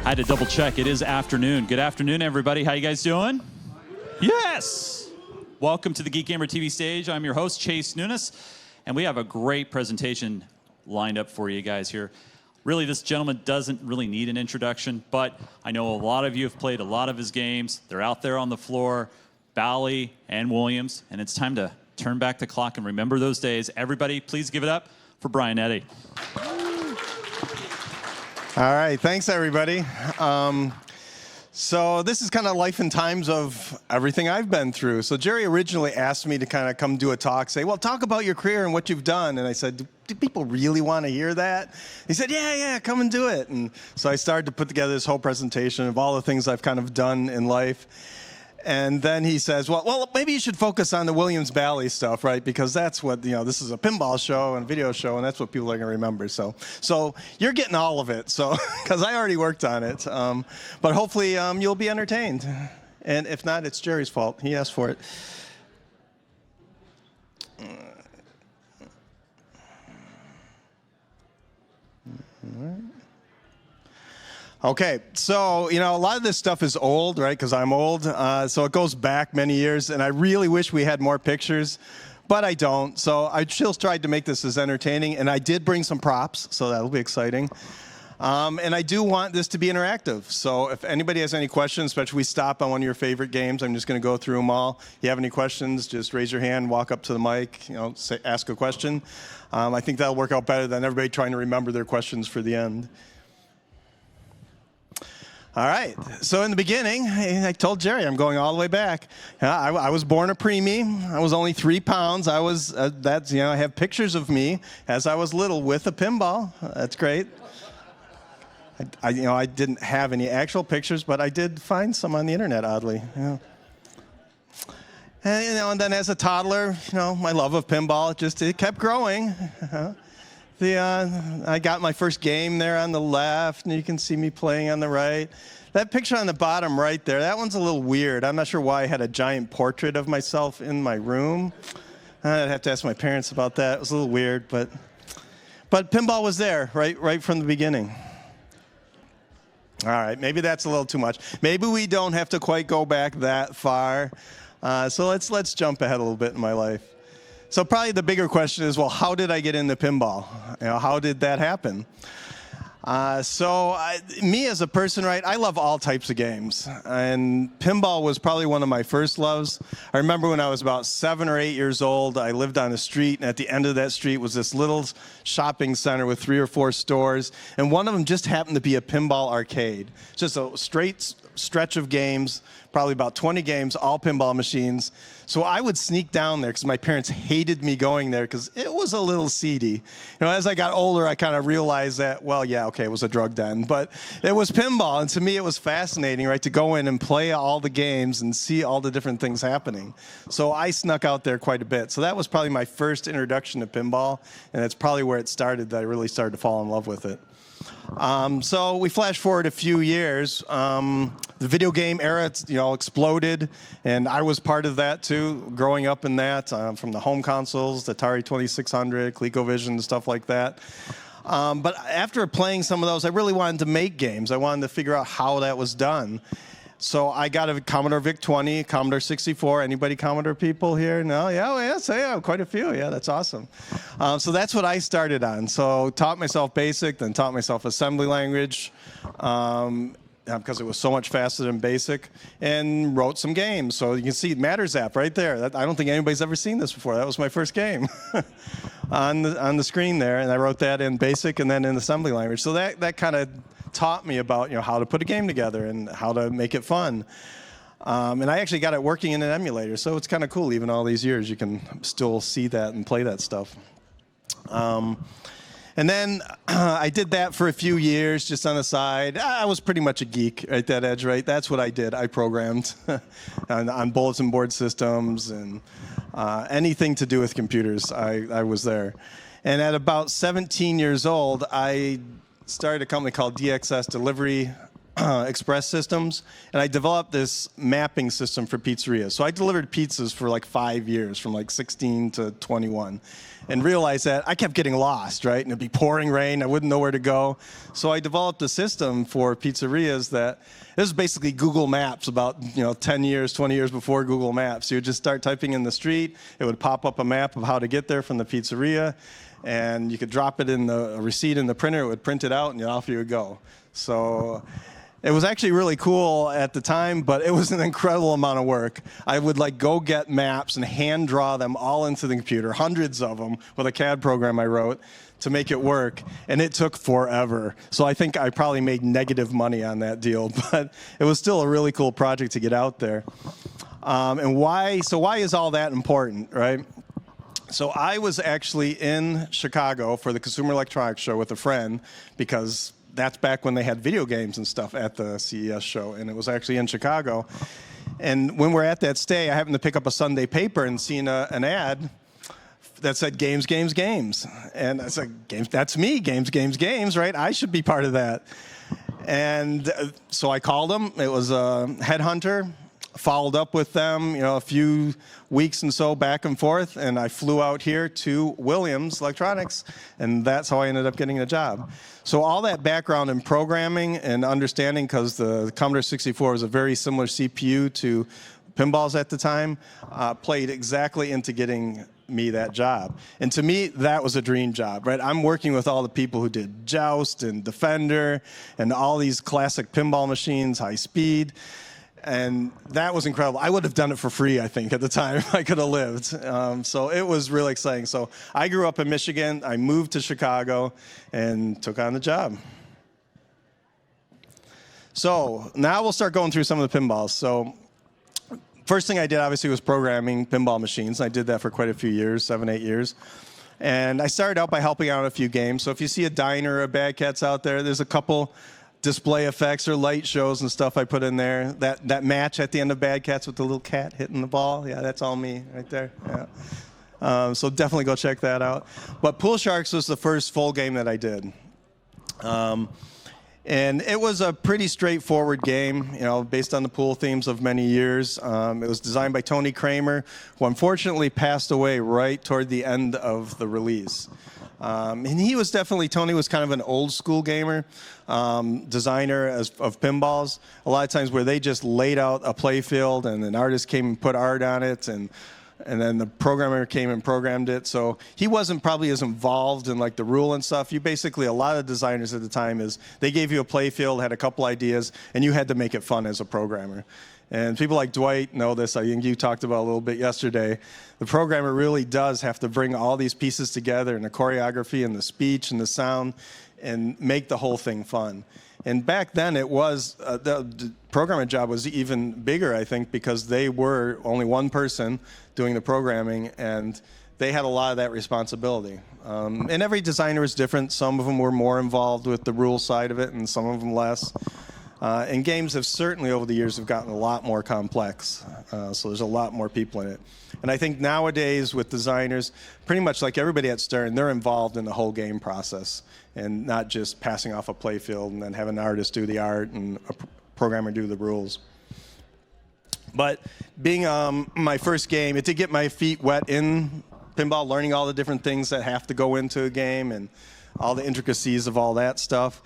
I had to double check. It is afternoon. Good afternoon, everybody. How you guys doing? Yes. Welcome to the Geek Gamer TV stage. I'm your host, Chase Nunes, and we have a great presentation lined up for you guys here. Really, this gentleman doesn't really need an introduction, but I know a lot of you have played a lot of his games. They're out there on the floor, Bally and Williams, and it's time to turn back the clock and remember those days. Everybody, please give it up for Brian Eddy. All right, thanks everybody. So this is kind of life and times of everything I've been through. So Jerry originally asked me to kind of come do a talk, say, well, talk about your career and what you've done. And I said, do people really want to hear that? He said, yeah, come and do it. And so I started to put together this whole presentation of all the things I've kind of done in life. And then he says, well, maybe you should focus on the Williams Bally stuff, right? Because that's what, this is a pinball show and a video show, and that's what people are going to remember. So you're getting all of it, so because I already worked on it. But hopefully you'll be entertained. And if not, it's Jerry's fault. He asked for it. All right. Okay, so, a lot of this stuff is old, right, because I'm old, so it goes back many years, and I really wish we had more pictures, but I don't, so I still tried to make this as entertaining, and I did bring some props, so that'll be exciting, and I do want this to be interactive, so if anybody has any questions, especially if we stop on one of your favorite games, I'm just going to go through them all. If you have any questions, just raise your hand, walk up to the mic, ask a question. I think that'll work out better than everybody trying to remember their questions for the end. All right, so in the beginning, I told Jerry I'm going all the way back. I was born a preemie. I was only 3 pounds. I have pictures of me as I was little with a pinball. That's great. I didn't have any actual pictures, but I did find some on the internet, oddly. Yeah. And then as a toddler, my love of pinball it kept growing. I got my first game there on the left, and you can see me playing on the right. That picture on the bottom right there, that one's a little weird. I'm not sure why I had a giant portrait of myself in my room. I'd have to ask my parents about that. It was a little weird, but pinball was there right from the beginning. All right, maybe that's a little too much. Maybe we don't have to quite go back that far. So let's jump ahead a little bit in my life. So probably the bigger question is, well, how did I get into pinball? How did that happen? Me as a person, right, I love all types of games. And pinball was probably one of my first loves. I remember when I was about 7 or 8 years old, I lived on a street, and at the end of that street was this little shopping center with 3 or 4 stores. And one of them just happened to be a pinball arcade. Just a straight stretch of games, probably about 20 games, all pinball machines. So I would sneak down there because my parents hated me going there because it was a little seedy. As I got older, I kind of realized that, it was a drug den, but it was pinball. And to me, it was fascinating, right, to go in and play all the games and see all the different things happening. So I snuck out there quite a bit. So that was probably my first introduction to pinball, and that's probably where it started that I really started to fall in love with it. So we flash forward a few years. The video game era, exploded, and I was part of that too, growing up in that, from the home consoles, the Atari 2600, ColecoVision, stuff like that. But after playing some of those, I really wanted to make games. I wanted to figure out how that was done. So I got a Commodore VIC-20, Commodore 64. Anybody Commodore people here? No? Yeah, quite a few. Yeah, that's awesome. So that's what I started on. So taught myself BASIC, then taught myself assembly language because it was so much faster than BASIC, and wrote some games. So you can see Matters app right there. I don't think anybody's ever seen this before. That was my first game on the screen there, and I wrote that in BASIC and then in assembly language. So that kind of taught me about how to put a game together and how to make it fun. And I actually got it working in an emulator, so it's kind of cool. Even all these years, you can still see that and play that stuff. And then I did that for a few years, just on the side. I was pretty much a geek at that edge, right? That's what I did. I programmed on bulletin board systems and anything to do with computers. I was there. And at about 17 years old, I started a company called DXS Delivery express systems, and I developed this mapping system for pizzerias. So I delivered pizzas for like 5 years, from like 16 to 21, and realized that I kept getting lost, right? And it'd be pouring rain, I wouldn't know where to go. So I developed a system for pizzerias that, this is basically Google Maps about 10 years, 20 years before Google Maps. You would just start typing in the street, it would pop up a map of how to get there from the pizzeria, and you could drop it in the receipt in the printer, it would print it out, and off you would go. So it was actually really cool at the time, but it was an incredible amount of work. I would go get maps and hand draw them all into the computer, hundreds of them, with a CAD program I wrote to make it work, and it took forever. So I think I probably made negative money on that deal, but it was still a really cool project to get out there. And why is all that important, right? So I was actually in Chicago for the Consumer Electronics Show with a friend, because that's back when they had video games and stuff at the CES show, and it was actually in Chicago. And when we're at that stay, I happened to pick up a Sunday paper and seen an ad that said games, games, games. And I said, games, that's me, games, games, games, right? I should be part of that. And so I called them. It was a headhunter. Followed up with them, a few weeks and so back and forth, and I flew out here to Williams Electronics, and that's how I ended up getting the job. So all that background in programming and understanding, because the Commodore 64 was a very similar CPU to pinballs at the time, played exactly into getting me that job. And to me, that was a dream job, right? I'm working with all the people who did Joust and Defender and all these classic pinball machines, high speed. And that was incredible. I would have done it for free, I think, at the time, if I could have lived. So it was really exciting. So I grew up in Michigan. I moved to Chicago and took on the job. So now we'll start going through some of the pinballs. So first thing I did, obviously, was programming pinball machines. I did that for quite a few years, 7, 8 years. And I started out by helping out a few games. So if you see a Diner or Bad Cats out there, there's a couple display effects or light shows and stuff I put in there. That match at the end of Bad Cats with the little cat hitting the ball, yeah, that's all me right there. Yeah. So definitely go check that out. But Pool Sharks was the first full game that I did. And it was a pretty straightforward game, based on the pool themes of many years. It was designed by Tony Kramer, who unfortunately passed away right toward the end of the release. And Tony was kind of an old school gamer, designer of pinballs. A lot of times where they just laid out a play field and an artist came and put art on it, and then the programmer came and programmed it. So he wasn't probably as involved in the rule and stuff. A lot of designers at the time they gave you a play field, had a couple ideas, and you had to make it fun as a programmer. And people like Dwight know this. I think you talked about a little bit yesterday. The programmer really does have to bring all these pieces together, and the choreography and the speech and the sound, and make the whole thing fun. And back then, it was the programmer job was even bigger, I think, because they were only one person doing the programming, and they had a lot of that responsibility. And every designer is different. Some of them were more involved with the rule side of it, and some of them less. And games have certainly over the years have gotten a lot more complex, so there's a lot more people in it. And I think nowadays with designers, pretty much like everybody at Stern, they're involved in the whole game process and not just passing off a play field and then having an artist do the art and a programmer do the rules. But being my first game, it did get my feet wet in pinball, learning all the different things that have to go into a game and all the intricacies of all that stuff.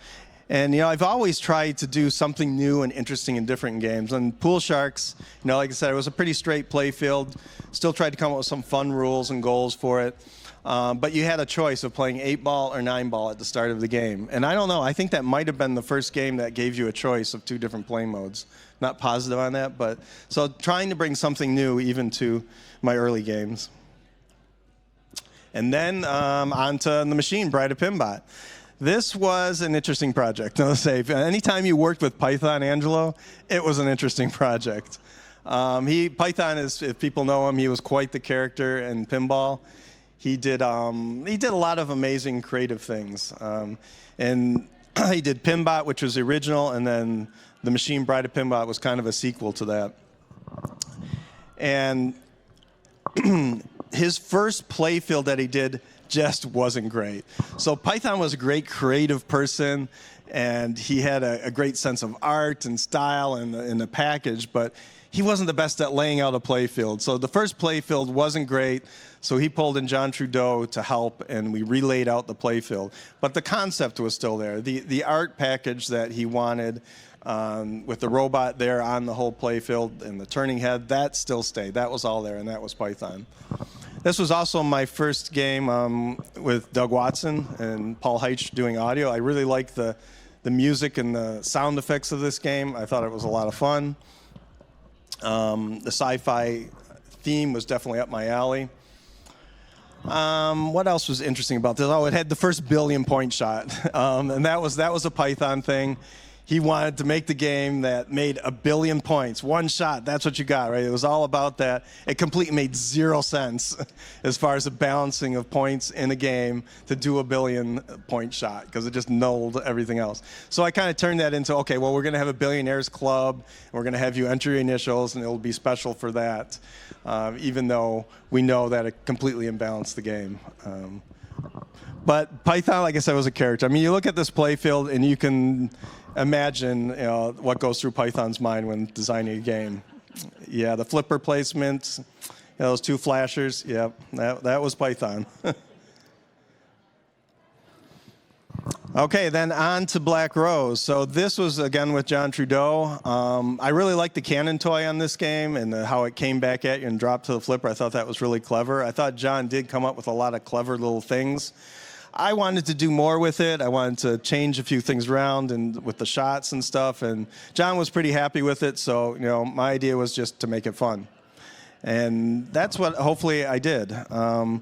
And, I've always tried to do something new and interesting and different in games. And Pool Sharks, like I said, it was a pretty straight play field. Still tried to come up with some fun rules and goals for it. But you had a choice of playing 8-ball or 9-ball at the start of the game. And I don't know, I think that might have been the first game that gave you a choice of 2 different play modes. Not positive on that, but so trying to bring something new even to my early games. And then onto the machine, Bride of Pinbot. This was an interesting project. I'll say, anytime you worked with Python Angelo, it was an interesting project. Python is, if people know him, he was quite the character in pinball. He did a lot of amazing creative things. And he did Pinbot, which was the original, and then the machine Bride of Pinbot was kind of a sequel to that. And his first playfield that he did just wasn't great. So Python was a great creative person, and he had a great sense of art and style in the package, but he wasn't the best at laying out a playfield. So the first playfield wasn't great, so he pulled in John Trudeau to help, and we relayed out the playfield. But the concept was still there. The art package that he wanted, with the robot there on the whole playfield and the turning head, that still stayed. That was all there, and that was Python. This was also my first game with Doug Watson and Paul Heitch doing audio. I really liked the music and the sound effects of this game. I thought it was a lot of fun. The sci-fi theme was definitely up my alley. What else was interesting about this? Oh, it had the first billion-point shot, and that was a Python thing. He wanted to make the game that made 1 billion points. One shot, that's what you got, right? It was all about that. It completely made 0 sense as far as the balancing of points in a game to do a 1 billion-point shot, because it just nulled everything else. So I kind of turned that into, okay, well, we're going to have a billionaires club, and we're going to have you enter your initials, and it'll be special for that, even though we know that it completely imbalanced the game. But Python, like I said, was a character. I mean, you look at this playfield, and you can imagine, what goes through Python's mind when designing a game. Yeah, the flipper placement, those 2 flashers. Yeah, that was Python. Okay, then on to Black Rose. So this was, again, with John Trudeau. I really liked the cannon toy on this game and how it came back at you and dropped to the flipper. I thought that was really clever. I thought John did come up with a lot of clever little things. I wanted to do more with it. I wanted to change a few things around and with the shots and stuff, and John was pretty happy with it, so my idea was just to make it fun. And that's what hopefully I did. A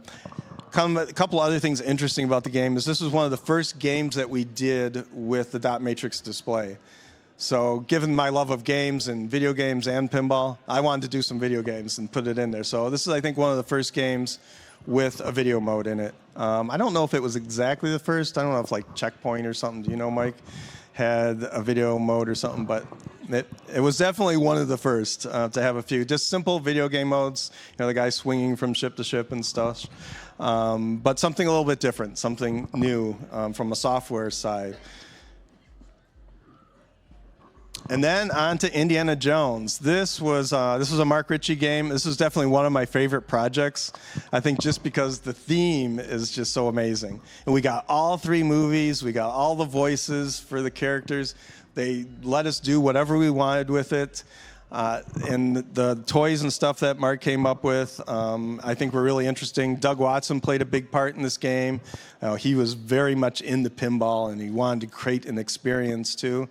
couple other things interesting about the game is this was one of the first games that we did with the dot matrix display. So given my love of games and video games and pinball, I wanted to do some video games and put it in there. So this is, I think, one of the first games with a video mode in it. I don't know if it was exactly the first. I don't know if like Checkpoint or something, do you know, Mike, had a video mode or something, but it was definitely one of the first to have a few. Just simple video game modes, the guy swinging from ship to ship and stuff. But something a little bit different, something new from a software side. And then on to Indiana Jones. This was a Mark Ritchie game. This was definitely one of my favorite projects. I think just because the theme is just so amazing. And we got all 3 movies. We got all the voices for the characters. They let us do whatever we wanted with it. And the toys and stuff that Mark came up with, I think were really interesting. Doug Watson played a big part in this game. He was very much into pinball, and he wanted to create an experience too.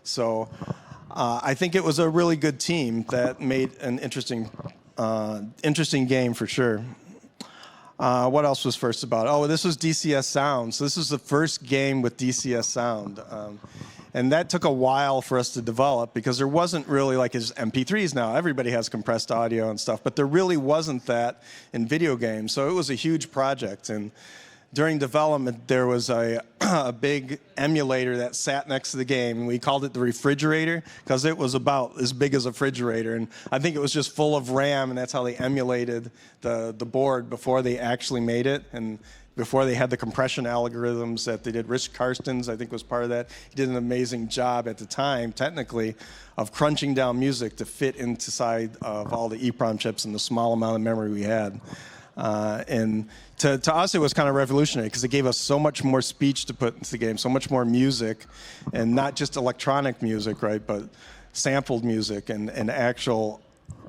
So I think it was a really good team that made an interesting game for sure. What else was first about it? Oh, this was DCS Sound. So this was the first game with DCS Sound. And that took a while for us to develop because there wasn't really, like as MP3s now, everybody has compressed audio and stuff, but there really wasn't that in video games. So it was a huge project. And during development, there was a big emulator that sat next to the game, and we called it the refrigerator because it was about as big as a refrigerator. And I think it was just full of RAM, and that's how they emulated the board before they actually made it. And before they had the compression algorithms that they did. Rich Karstens, I think, was part of that. He did an amazing job at the time, technically, of crunching down music to fit inside of all the EEPROM chips and the small amount of memory we had. And to us, it was kind of revolutionary because it gave us so much more speech to put into the game, so much more music, and not just electronic music, right, but sampled music and actual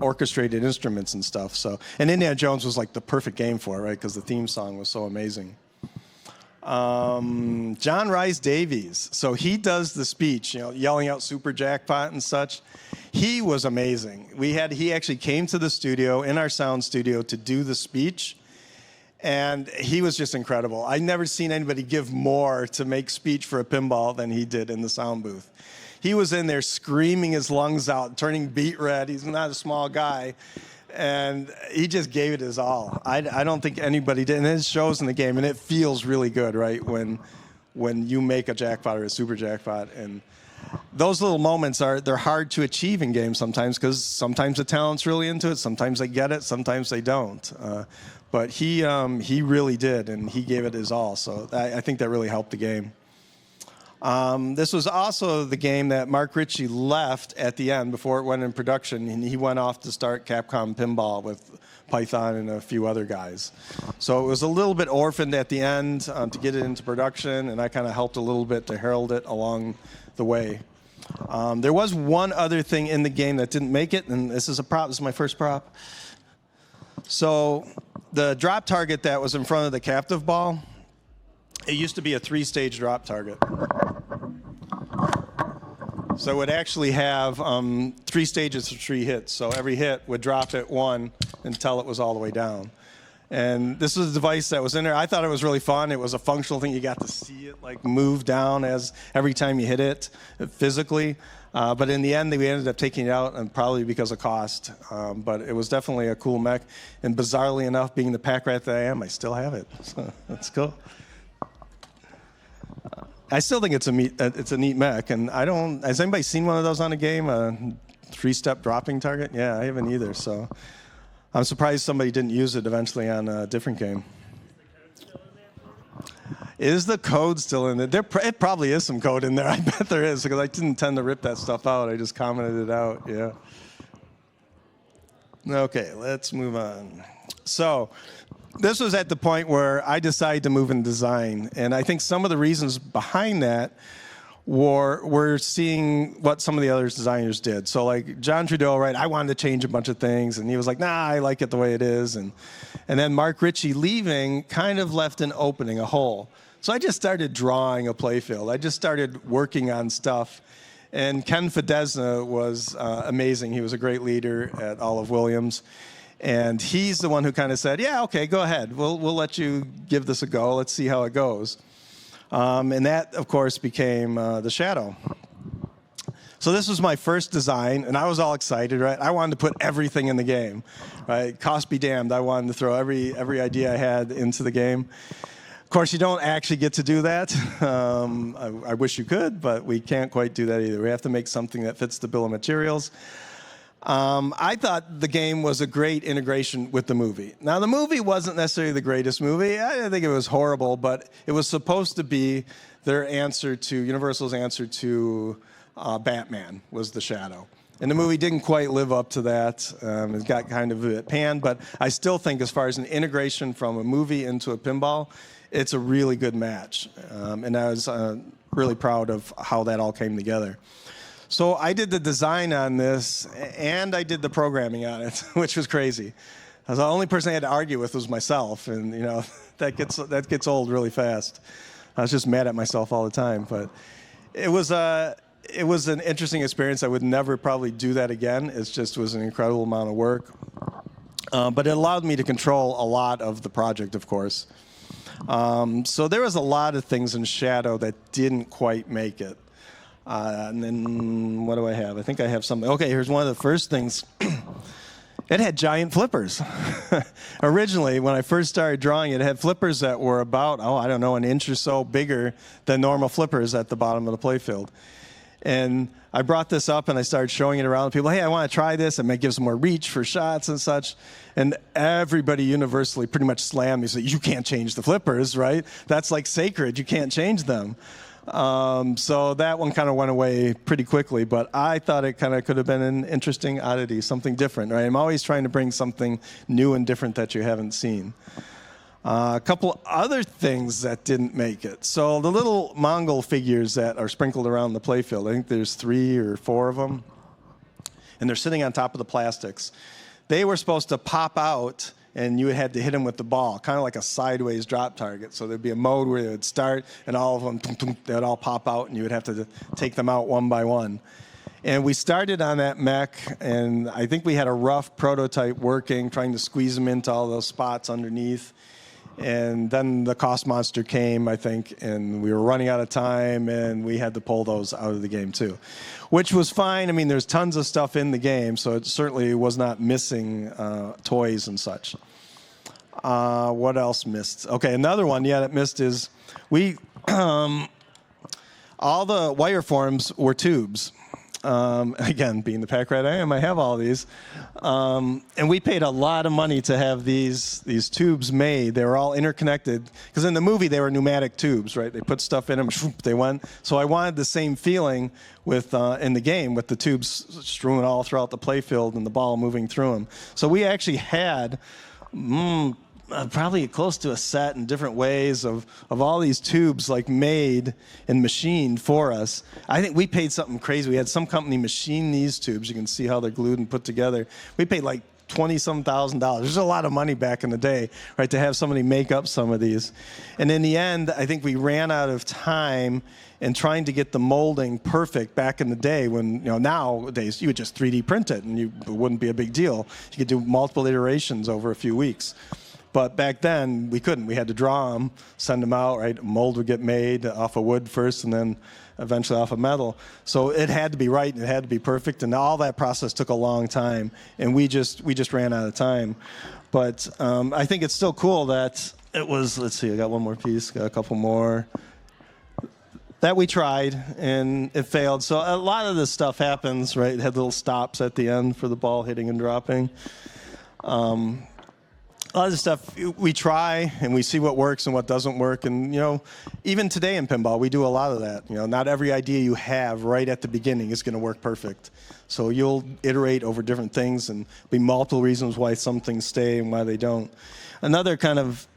orchestrated instruments and stuff. So, and Indiana Jones was like the perfect game for it, right? Because the theme song was so amazing. John Rhys Davies. So he does the speech, yelling out super jackpot and such. He was amazing. He actually came to the studio, in our sound studio, to do the speech. And he was just incredible. I've never seen anybody give more to make speech for a pinball than he did in the sound booth. He was in there screaming his lungs out, turning beet red. He's not a small guy. And he just gave it his all. I don't think anybody did. And it shows in the game. And it feels really good, right, when you make a jackpot or a super jackpot. And those little moments they're hard to achieve in games sometimes because sometimes the talent's really into it. Sometimes they get it. Sometimes they don't. But he really did, and he gave it his all. So I think that really helped the game. This was also the game that Mark Ritchie left at the end before it went in production, and he went off to start Capcom Pinball with Python and a few other guys. So it was a little bit orphaned at the end to get it into production, and I kind of helped a little bit to herald it along the way. There was one other thing in the game that didn't make it, and this is a prop. This is my first prop. So the drop target that was in front of the captive ball, it used to be a 3-stage drop target. So it would actually have 3 stages of 3 hits. So every hit would drop at 1 until it was all the way down. And this was a device that was in there. I thought it was really fun. It was a functional thing. You got to see it like move down as every time you hit it physically. But in the end, we ended up taking it out, and probably because of cost. But it was definitely a cool mech. And bizarrely enough, being the pack rat that I am, I still have it. So that's cool. I still think it's a neat mech, and I don't. Has anybody seen one of those on a game? A 3-step dropping target? Yeah, I haven't either. So I'm surprised somebody didn't use it eventually on a different game. Is the code still in there? It probably is some code in there. I bet there is, because I didn't tend to rip that stuff out. I just commented it out. Yeah. Okay, let's move on. So this was at the point where I decided to move in design. And I think some of the reasons behind that were seeing what some of the other designers did. So like John Trudeau, right, I wanted to change a bunch of things. And he was like, nah, I like it the way it is. And then Mark Ritchie leaving kind of left an opening, a hole. So I just started drawing a playfield. I just started working on stuff. And Ken Fidesna was amazing. He was a great leader at all of Williams. And he's the one who kind of said, yeah, okay, go ahead. We'll let you give this a go. Let's see how it goes. And that, of course, became the Shadow. So this was my first design, and I was all excited, right? I wanted to put everything in the game, right? Cost be damned. I wanted to throw every idea I had into the game. Of course, you don't actually get to do that. I wish you could, but we can't quite do that either. We have to make something that fits the bill of materials. I thought the game was a great integration with the movie. Now, the movie wasn't necessarily the greatest movie. I didn't think it was horrible, but it was supposed to be their answer to, Universal's answer to Batman was the Shadow. And the movie didn't quite live up to that. It got kind of a bit panned, but I still think as far as an integration from a movie into a pinball, it's a really good match. And I was really proud of how that all came together. So I did the design on this, and I did the programming on it, which was crazy. I was the only person I had to argue with was myself, and you know that gets old really fast. I was just mad at myself all the time, but it was an interesting experience. I would never probably do that again. It just was an incredible amount of work, but it allowed me to control a lot of the project, of course. So there was a lot of things in Shadow that didn't quite make it. And then what do I have? I think I have something. Okay, here's one of the first things. It had giant flippers. Originally, when I first started drawing it had flippers that were about, I don't know, an inch or so bigger than normal flippers at the bottom of the playfield. And I brought this up and I started showing it around. People, hey, I want to try this. It may give some more reach for shots and such. And everybody universally pretty much slammed me. So you can't change the flippers, right? That's like sacred. You can't change them. So that one kind of went away pretty quickly, but I thought it kind of could have been an interesting oddity, something different, right? I'm always trying to bring something new and different that you haven't seen. A couple other things that didn't make it. So the little Mongol figures that are sprinkled around the playfield, I think there's 3 or 4 of them, and they're sitting on top of the plastics. They were supposed to pop out, and you had to hit them with the ball, kind of like a sideways drop target. So there'd be a mode where they would start, and all of them, they would all pop out, and you would have to take them out one by one. And we started on that mech, and I think we had a rough prototype working, trying to squeeze them into all those spots underneath. And then the cost monster came, I think, and we were running out of time, and we had to pull those out of the game too, which was fine. I mean, there's tons of stuff in the game, so it certainly was not missing toys and such. What else missed? Okay, another one, that missed is all the wire forms were tubes. Again, being the pack rat I am, I have all these. And we paid a lot of money to have these tubes made. They were all interconnected. Because in the movie, they were pneumatic tubes, right? They put stuff in them, they went. So I wanted the same feeling with in the game, with the tubes strewn all throughout the playfield and the ball moving through them. So we actually had probably close to a set in different ways of all these tubes like made and machined for us. I think we paid something crazy. We had some company machine these tubes. You can see how they're glued and put together. We paid like $20-some thousand. There's a lot of money back in the day, right, to have somebody make up some of these. And in the end, I think we ran out of time in trying to get the molding perfect back in the day when, nowadays you would just 3D print it and it wouldn't be a big deal. You could do multiple iterations over a few weeks. But back then, we couldn't. We had to draw them, send them out, right? A mold would get made off of wood first and then eventually off of metal. So it had to be right and it had to be perfect. And all that process took a long time. And we just ran out of time. But I think it's still cool that it was, let's see, I got one more piece, got a couple more. That we tried and it failed. So a lot of this stuff happens, right? It had little stops at the end for the ball hitting and dropping. A lot of the stuff we try and we see what works and what doesn't work. And, even today in pinball, we do a lot of that. Not every idea you have right at the beginning is going to work perfect. So you'll iterate over different things and be multiple reasons why some things stay and why they don't. Another kind of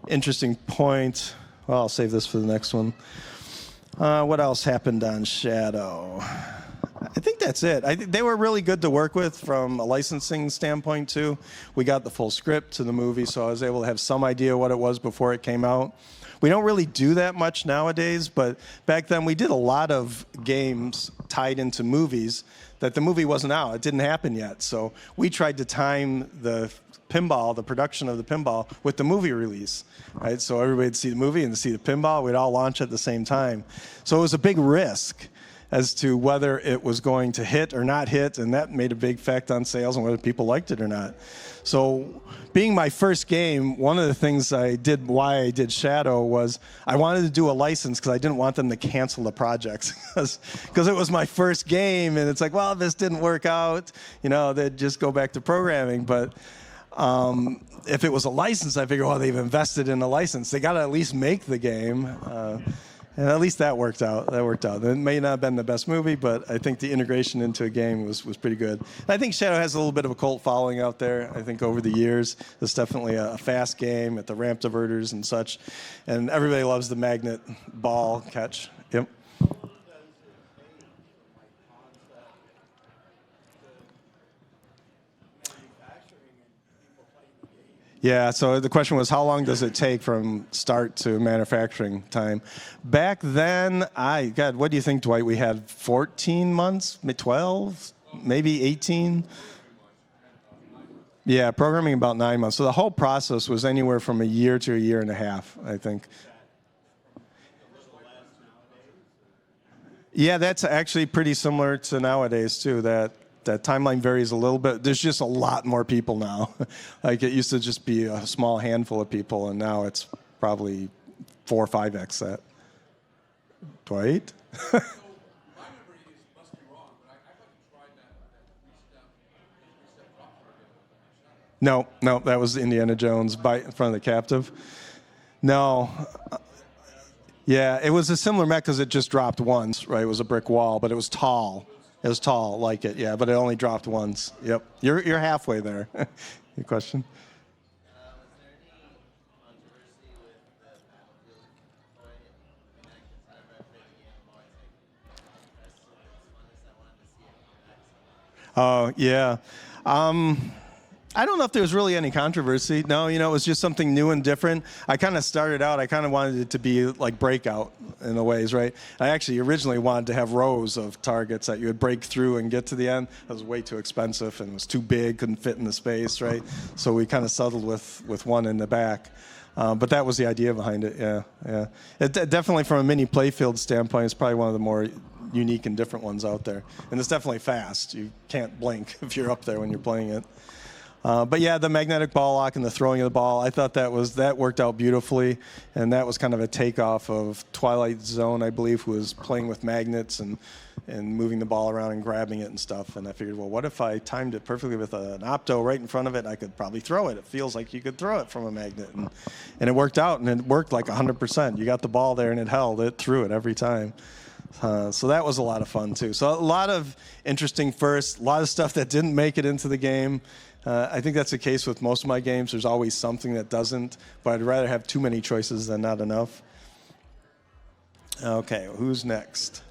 interesting point, well, I'll save this for the next one. What else happened on Shadow? I think that's it. I think they were really good to work with from a licensing standpoint, too. We got the full script to the movie, so I was able to have some idea what it was before it came out. We don't really do that much nowadays, but back then we did a lot of games tied into movies that the movie wasn't out. It didn't happen yet. So we tried to time the pinball, the production of the pinball, with the movie release, right? So everybody would see the movie and see the pinball. We'd all launch at the same time. So it was a big risk as to whether it was going to hit or not hit, and that made a big effect on sales and whether people liked it or not. So being my first game, one of the things why I did Shadow was I wanted to do a license because I didn't want them to cancel the project because it was my first game, and it's like, well, if this didn't work out, they'd just go back to programming. But if it was a license, I figured, they've invested in a license. They got to at least make the game. And at least that worked out. It may not have been the best movie, but I think the integration into a game was pretty good. And I think Shadow has a little bit of a cult following out there. I think over the years, it's definitely a fast game at the ramp diverters and such. And everybody loves the magnet ball catch. Yep. Yeah, so the question was, how long does it take from start to manufacturing time? Back then, God, what do you think, Dwight? We had 14 months, 12, maybe 18? Yeah, programming about 9 months. So the whole process was anywhere from a year to a year and a half, I think. Yeah, that's actually pretty similar to nowadays, too, that timeline varies a little bit. There's just a lot more people now. Like it used to just be a small handful of people, and now it's probably 4 or 5x that. Dwight? No, that was Indiana Jones in front of the captive. No. Yeah, it was a similar mech because it just dropped once, right? It was a brick wall, but it was tall. It was tall, like it, yeah, but it only dropped once. Yep, you're halfway there. Your question? Was there any controversy with the toy connections? Whenever I played the game, I'm always like, that's the funnest. I wanted to see it connect. Oh, yeah. I don't know if there was really any controversy. No, it was just something new and different. I kind of started out, I kind of wanted it to be like Breakout in a ways, right? I actually originally wanted to have rows of targets that you would break through and get to the end. That was way too expensive and it was too big, couldn't fit in the space, right? So we kind of settled with one in the back. But that was the idea behind it, yeah. Definitely from a mini playfield standpoint, it's probably one of the more unique and different ones out there. And it's definitely fast. You can't blink if you're up there when you're playing it. But yeah, the magnetic ball lock and the throwing of the ball, I thought that worked out beautifully, and that was kind of a takeoff of Twilight Zone, I believe, who was playing with magnets and moving the ball around and grabbing it and stuff. And I figured, well, what if I timed it perfectly with an opto right in front of it? I could probably throw it. It feels like you could throw it from a magnet, and it worked out, and it worked like 100%. You got the ball there, and it held. It threw it every time. So that was a lot of fun too. So a lot of interesting firsts, a lot of stuff that didn't make it into the game. I think that's the case with most of my games. There's always something that doesn't, but I'd rather have too many choices than not enough. Okay, who's next?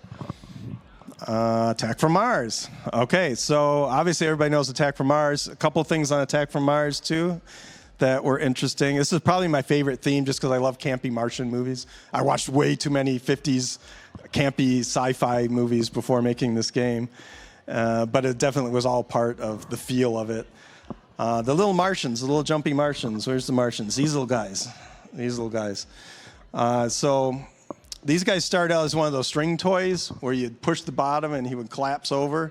Attack from Mars. Okay, so obviously everybody knows Attack from Mars. A couple things on Attack from Mars too that were interesting. This is probably my favorite theme just because I love campy Martian movies. I watched way too many 50s campy sci-fi movies before making this game, but it definitely was all part of the feel of it. The little Martians, the little jumpy Martians. Where's the Martians? These little guys. These little guys. So these guys started out as one of those string toys where you'd push the bottom and he would collapse over.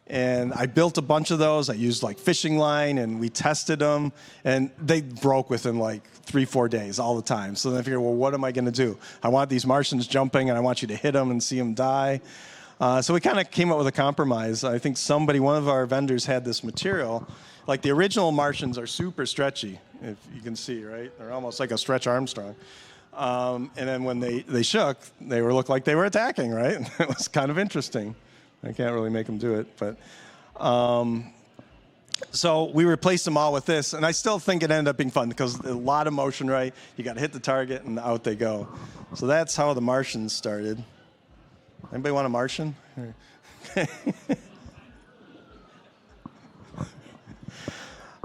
And I built a bunch of those. I used like fishing line, and we tested them, and they broke within like 3-4 days all the time. So then I figured, well, what am I going to do? I want these Martians jumping, and I want you to hit them and see them die. So we kind of came up with a compromise. I think one of our vendors had this material. Like the original Martians are super stretchy, if you can see, right? They're almost like a Stretch Armstrong. And then when they shook, they looked like they were attacking, right? It was kind of interesting. I can't really make them do it, but so we replaced them all with this, and I still think it ended up being fun because a lot of motion, right? You got to hit the target, and out they go. So that's how the Martians started. Anybody want a Martian?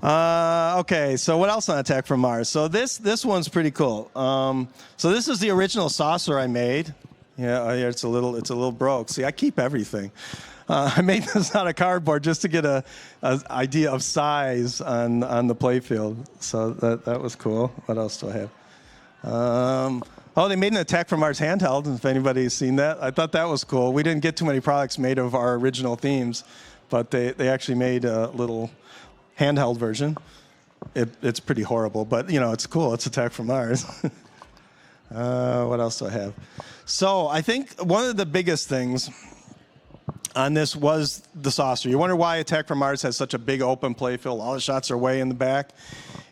Okay, so what else on Attack from Mars? So this one's pretty cool. So this is the original saucer I made. Yeah, it's a little broke. See, I keep everything. I made this out of cardboard just to get a idea of size on the playfield. So that was cool. What else do I have? They made an Attack from Mars handheld, if anybody's seen that. I thought that was cool. We didn't get too many products made of our original themes, but they actually made a little handheld version. It's pretty horrible, but it's cool. It's Attack from Mars. What else do I have? So I think one of the biggest things on this was the saucer. You wonder why Attack from Mars has such a big open playfield. All the shots are way in the back.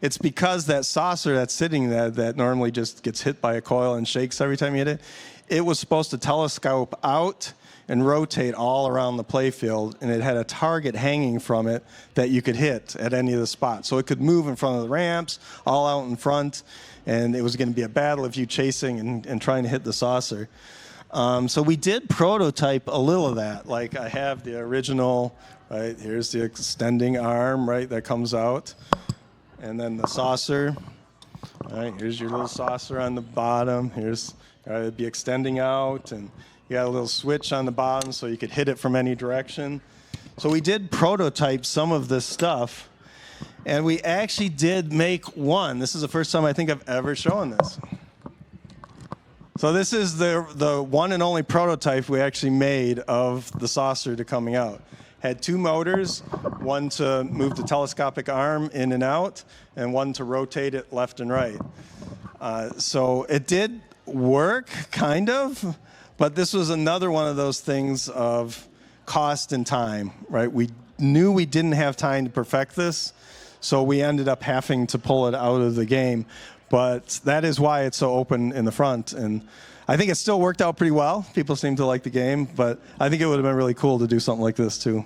It's because that saucer that's sitting there that normally just gets hit by a coil and shakes every time you hit it, it was supposed to telescope out and rotate all around the playfield, and it had a target hanging from it that you could hit at any of the spots. So it could move in front of the ramps, all out in front, and it was going to be a battle of you chasing and trying to hit the saucer. So we did prototype a little of that. Like I have the original, right? Here's the extending arm, right, that comes out. And then the saucer. All right, here's your little saucer on the bottom. It'd be extending out, and you got a little switch on the bottom so you could hit it from any direction. So we did prototype some of this stuff, and we actually did make one. This is the first time I think I've ever shown this. So this is the one and only prototype we actually made of the saucer to coming out. Had two motors, one to move the telescopic arm in and out, and one to rotate it left and right. So it did work, kind of, but this was another one of those things of cost and time, right? We knew we didn't have time to perfect this, so we ended up having to pull it out of the game. But that is why it's so open in the front, and I think it still worked out pretty well. People seem to like the game, but I think it would have been really cool to do something like this too.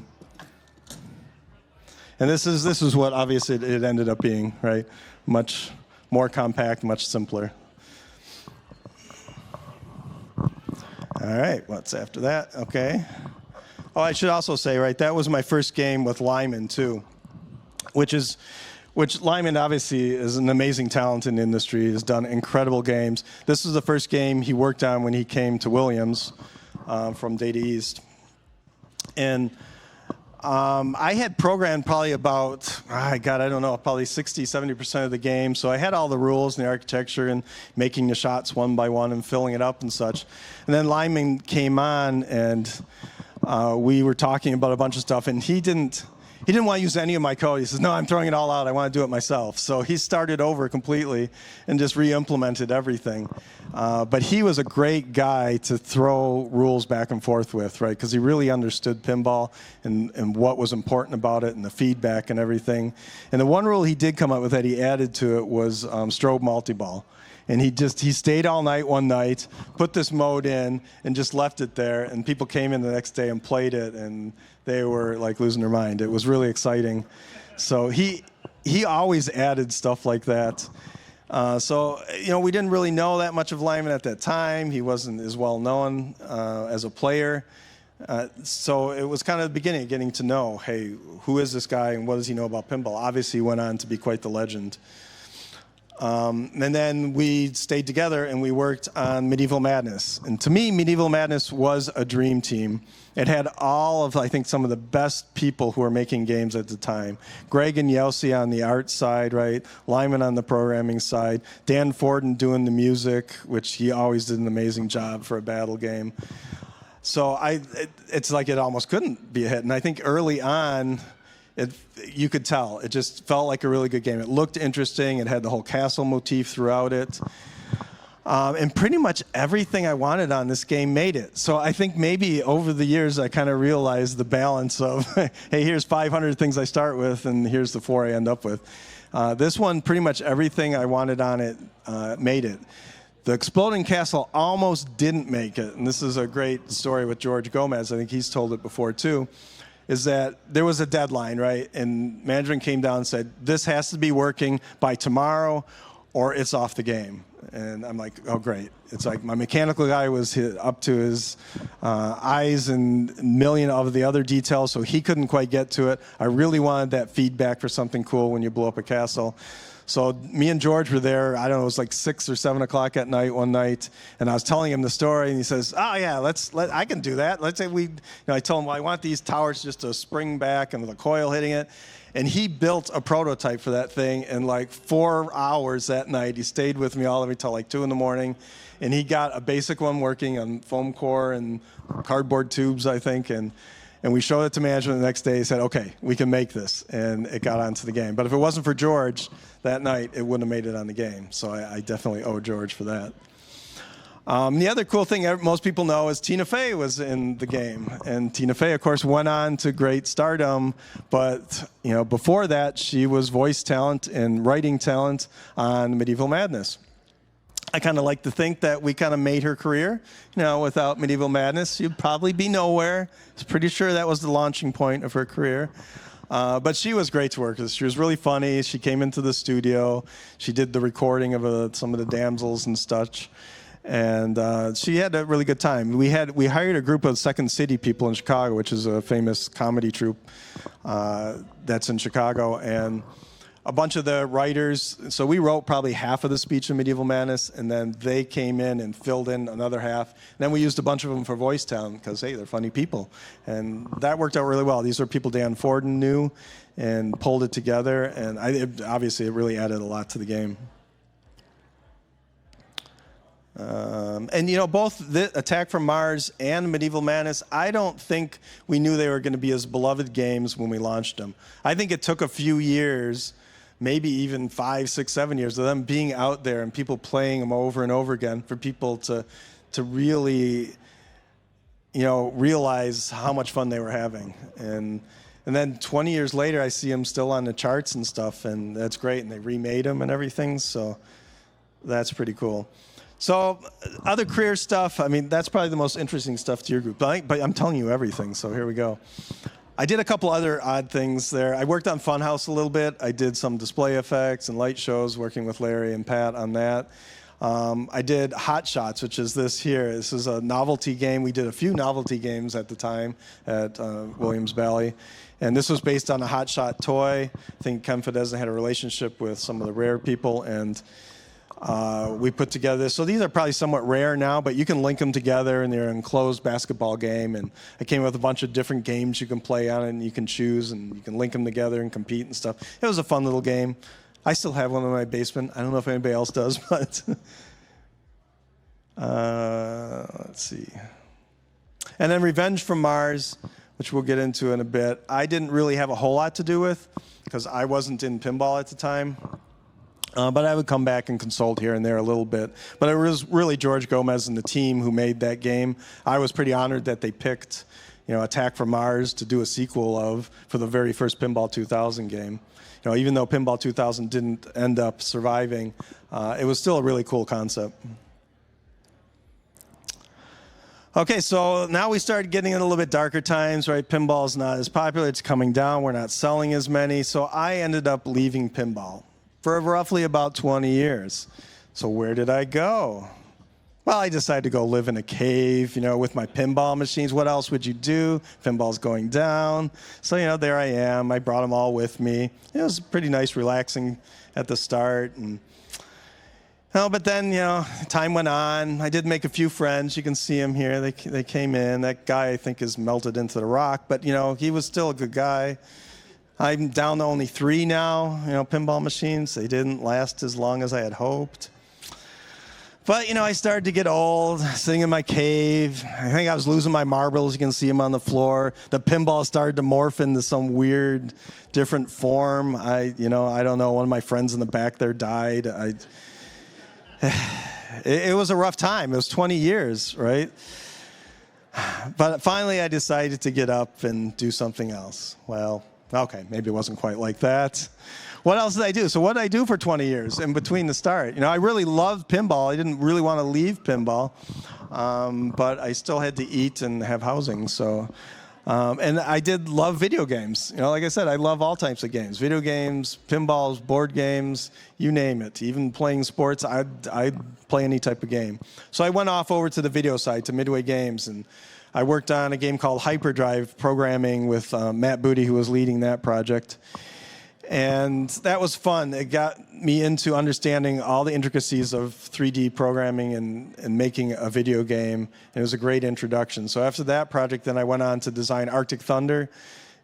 And this is what obviously it ended up being, right? Much more compact, much simpler. All right, what's after that? Okay. Oh, I should also say, right, that was my first game with Lyman too, which Lyman obviously is an amazing talent in the industry, has done incredible games. This was the first game he worked on when he came to Williams from Data East. And I had programmed probably about, I don't know, probably 60, 70% of the game. So I had all the rules and the architecture and making the shots one by one and filling it up and such. And then Lyman came on, and we were talking about a bunch of stuff, and he didn't he didn't want to use any of my code. He says, no, I'm throwing it all out. I want to do it myself. So he started over completely and just re-implemented everything. But he was a great guy to throw rules back and forth with, right? Because he really understood pinball and what was important about it and the feedback and everything. And the one rule he did come up with that he added to it was strobe multi-ball. And he stayed all night one night, put this mode in, and just left it there. And people came in the next day and played it, and they were like losing their mind. It was really exciting. So he always added stuff like that. So we didn't really know that much of Lyman at that time. He wasn't as well known as a player. So it was kind of the beginning of getting to know, hey, who is this guy and what does he know about pinball? Obviously, he went on to be quite the legend. And then we stayed together and we worked on Medieval Madness. And to me, Medieval Madness was a dream team. It had all of, I think, some of the best people who were making games at the time. Greg and Yossi on the art side, right? Lyman on the programming side. Dan Forden doing the music, which he always did an amazing job for a battle game. So it's like it almost couldn't be a hit. And I think early on, you could tell. It just felt like a really good game. It looked interesting. It had the whole castle motif throughout it. And pretty much everything I wanted on this game made it. So I think maybe over the years I kind of realized the balance of, hey, here's 500 things I start with, and here's the 4 I end up with. This one, pretty much everything I wanted on it made it. The Exploding Castle almost didn't make it. And this is a great story with George Gomez. I think he's told it before, too. Is that there was a deadline, right? And management came down and said, this has to be working by tomorrow or it's off the game. And I'm like, oh, great. It's like my mechanical guy was up to his eyes and a million of the other details, so he couldn't quite get to it. I really wanted that feedback for something cool when you blow up a castle. So me and George were there, I don't know, it was like 6 or 7 o'clock at night one night, and I was telling him the story, and he says, oh yeah, I can do that. Let's say I told him, well, I want these towers just to spring back and with a coil hitting it. And he built a prototype for that thing in like 4 hours that night. He stayed with me all the way till like 2 in the morning, and he got a basic one working on foam core and cardboard tubes, I think, and we showed it to management the next day. He said, okay, we can make this. And it got onto the game. But if it wasn't for George that night, it wouldn't have made it on the game. So I definitely owe George for that. The other cool thing most people know is Tina Fey was in the game. And Tina Fey, of course, went on to great stardom. But before that, she was voice talent and writing talent on Medieval Madness. I kind of like to think that we kind of made her career. Without Medieval Madness, she'd probably be nowhere. I was pretty sure that was the launching point of her career. But she was great to work with. She was really funny. She came into the studio. She did the recording of some of the damsels and such. And she had a really good time. We hired a group of Second City people in Chicago, which is a famous comedy troupe that's in Chicago. And a bunch of the writers, so we wrote probably half of the speech in Medieval Madness, and then they came in and filled in another half. And then we used a bunch of them for voice talent because, hey, they're funny people. And that worked out really well. These are people Dan Forden knew and pulled it together. And obviously, it really added a lot to the game. Both the Attack from Mars and Medieval Madness, I don't think we knew they were going to be as beloved games when we launched them. I think it took a few years, maybe even 5, 6, 7 years of them being out there and people playing them over and over again for people to really, realize how much fun they were having. And then 20 years later, I see them still on the charts and stuff, and that's great. And they remade them and everything, so that's pretty cool. So other career stuff, that's probably the most interesting stuff to your group. But I'm telling you everything, so here we go. I did a couple other odd things there. I worked on Funhouse a little bit. I did some display effects and light shows, working with Larry and Pat on that. I did Hot Shots, which is this here. This is a novelty game. We did a few novelty games at the time at Williams and Bally. And this was based on a Hot Shot toy. I think Ken Fedezza had a relationship with some of the Rare people, and we put together this. So these are probably somewhat rare now, but you can link them together, and they're an enclosed basketball game. And I came up with a bunch of different games you can play on it, and you can choose, and you can link them together and compete and stuff. It was a fun little game. I still have one in my basement. I don't know if anybody else does, but let's see. And then Revenge from Mars which we'll get into in a bit, I didn't really have a whole lot to do with because I wasn't in pinball at the time. But I would come back and consult here and there a little bit. But it was really George Gomez and the team who made that game. I was pretty honored that they picked, Attack from Mars to do a sequel of for the very first Pinball 2000 game. Even though Pinball 2000 didn't end up surviving, it was still a really cool concept. Okay, so now we started getting in a little bit darker times, right? Pinball's not as popular. It's coming down. We're not selling as many. So I ended up leaving pinball for roughly about 20 years. So where did I go? Well, I decided to go live in a cave, with my pinball machines. What else would you do? Pinball's going down. So, there I am. I brought them all with me. It was pretty nice, relaxing at the start. But then, time went on. I did make a few friends. You can see them here. They came in. That guy, I think, is melted into the rock. But, he was still a good guy. I'm down to only 3 now, pinball machines. They didn't last as long as I had hoped. But, I started to get old, sitting in my cave. I think I was losing my marbles. You can see them on the floor. The pinball started to morph into some weird, different form. I don't know. One of my friends in the back there died. It was a rough time. It was 20 years, right? But finally, I decided to get up and do something else. Well, okay, maybe it wasn't quite like that. What else did I do? So what did I do for 20 years in between the start? I really loved pinball. I didn't really want to leave pinball, but I still had to eat and have housing. So, and I did love video games. Like I said, I love all types of games. Video games, pinballs, board games, you name it. Even playing sports, I'd play any type of game. So I went off over to the video side, to Midway Games, and I worked on a game called Hyperdrive programming with Matt Booty, who was leading that project. And that was fun. It got me into understanding all the intricacies of 3D programming and making a video game. And it was a great introduction. So after that project, then I went on to design Arctic Thunder.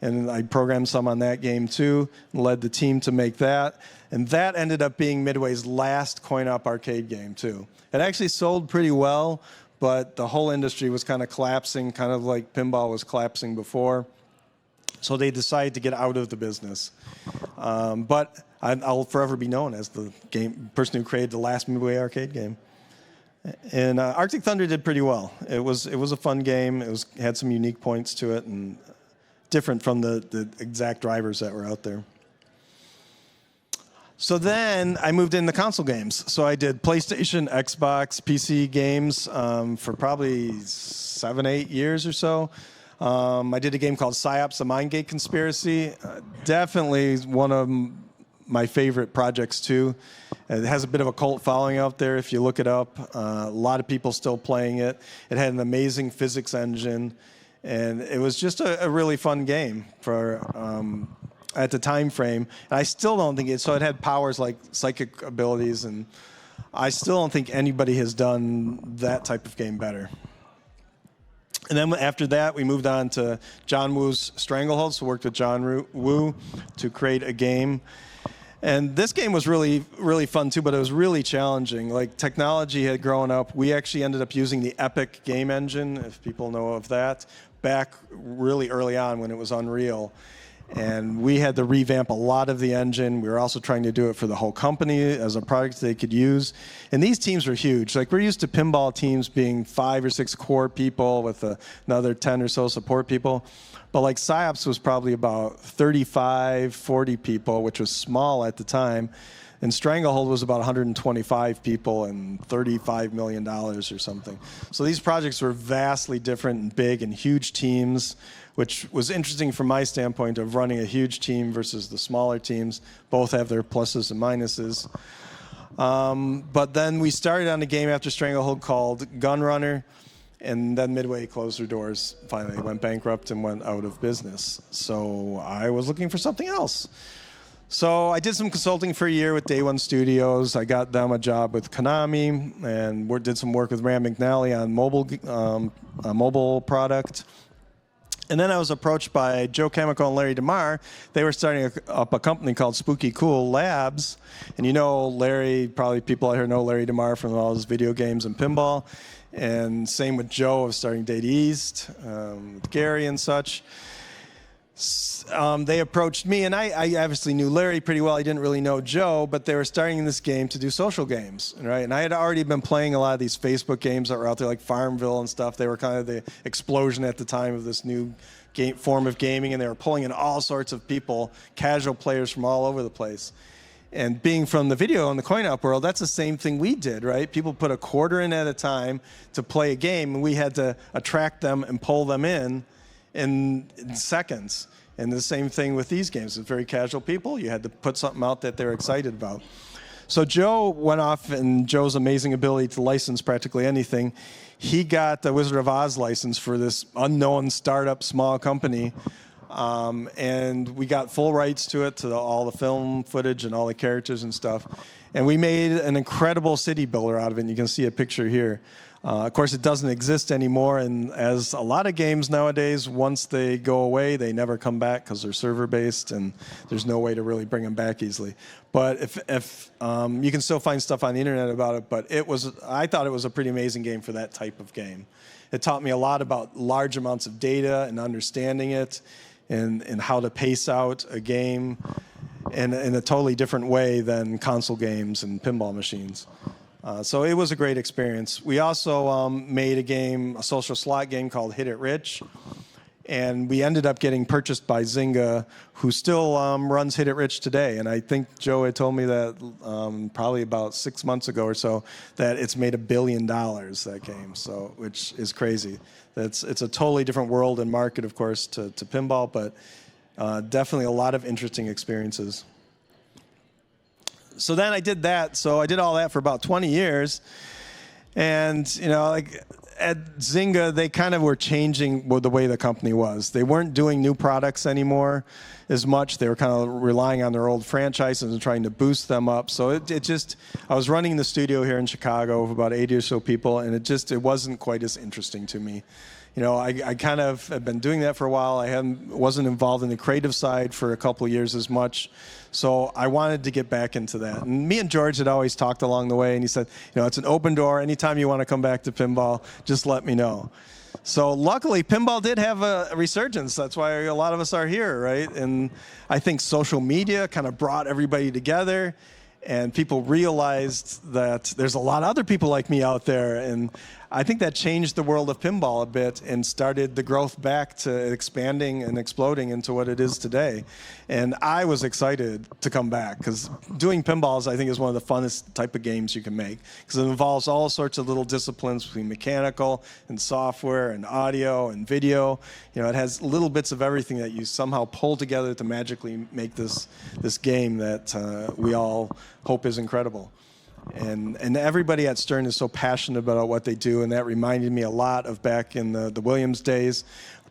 And I programmed some on that game too, and led the team to make that. And that ended up being Midway's last coin-op arcade game too. It actually sold pretty well, but the whole industry was kind of collapsing, kind of like pinball was collapsing before. So they decided to get out of the business. But I'll forever be known as the person who created the last Midway arcade game. And Arctic Thunder did pretty well. It was a fun game. It had some unique points to it and different from the exact drivers that were out there. So then I moved into console games. So I did PlayStation, Xbox, PC games for probably 7-8 years or so. I did a game called PsyOps, the Mindgate Conspiracy. Definitely one of my favorite projects, too. It has a bit of a cult following out there if you look it up. A lot of people still playing it. It had an amazing physics engine. And it was just a really fun game for at the time frame. And I still don't think it had powers like psychic abilities. And I still don't think anybody has done that type of game better. And then after that, we moved on to John Woo's Stranglehold. So worked with John Woo to create a game. And this game was really, really fun too, but it was really challenging. Like technology had grown up. We actually ended up using the Epic game engine, if people know of that, back really early on when it was Unreal. And we had to revamp a lot of the engine. We were also trying to do it for the whole company as a product they could use. And these teams were huge. Like we're used to pinball teams being 5 or 6 core people with another 10 or so support people. But like PsyOps was probably about 35, 40 people, which was small at the time. And Stranglehold was about 125 people and $35 million or something. So these projects were vastly different and big and huge teams, which was interesting from my standpoint of running a huge team versus the smaller teams. Both have their pluses and minuses. But then we started on a game after Stranglehold called Gunrunner, and then Midway closed their doors. Finally, went bankrupt and went out of business. So I was looking for something else. So I did some consulting for a year with Day One Studios. I got them a job with Konami and did some work with Rand McNally on a mobile product. And then I was approached by Joe Chemical and Larry DeMar. They were starting up a company called Spooky Cool Labs. And you know Larry, probably people out here know Larry DeMar from all his video games and pinball. And same with Joe of starting Data East, with Gary and such. They approached me, and I obviously knew Larry pretty well. I didn't really know Joe, but they were starting this game to do social games, right? And I had already been playing a lot of these Facebook games that were out there, like Farmville and stuff. They were kind of the explosion at the time of this new form of gaming, and they were pulling in all sorts of people, casual players from all over the place. And being from the video and the coin-op world, that's the same thing we did, right? People put a quarter in at a time to play a game, and we had to attract them and pull them in seconds. And the same thing with these games. It's very casual people. You had to put something out that they're excited about. So Joe went off, and Joe's amazing ability to license practically anything. He got the Wizard of Oz license for this unknown startup small company. And we got full rights to it, to all the film footage and all the characters and stuff. And we made an incredible city builder out of it. And you can see a picture here. Of course, it doesn't exist anymore, and as a lot of games nowadays, once they go away, they never come back because they're server-based, and there's no way to really bring them back easily. But if you can still find stuff on the internet about it, but I thought it was a pretty amazing game for that type of game. It taught me a lot about large amounts of data and understanding it, and how to pace out a game in a totally different way than console games and pinball machines. So it was a great experience. We also made a social slot game called Hit It Rich. And we ended up getting purchased by Zynga, who still runs Hit It Rich today. And I think Joe had told me that probably about 6 months ago or so, that it's made $1 billion, that game, so which is crazy. It's a totally different world and market, of course, to pinball, but definitely a lot of interesting experiences. So then I did that. So I did all that for about 20 years. And, you know, like at Zynga, they kind of were changing the way the company was. They weren't doing new products anymore as much. They were kind of relying on their old franchises and trying to boost them up. So I was running the studio here in Chicago with about 80 or so people, and it wasn't quite as interesting to me. You know, I kind of have been doing that for a while. I wasn't involved in the creative side for a couple of years as much. So I wanted to get back into that. And me and George had always talked along the way, and he said, you know, it's an open door. Anytime you want to come back to pinball, just let me know. So luckily, pinball did have a resurgence. That's why a lot of us are here, right? And I think social media kind of brought everybody together, and people realized that there's a lot of other people like me out there. And I think that changed the world of pinball a bit and started the growth back to expanding and exploding into what it is today. And I was excited to come back because doing pinballs, I think, is one of the funnest type of games you can make because it involves all sorts of little disciplines between mechanical and software and audio and video. You know, it has little bits of everything that you somehow pull together to magically make this game that we all hope is incredible. And everybody at Stern is so passionate about what they do, and that reminded me a lot of back in the Williams days.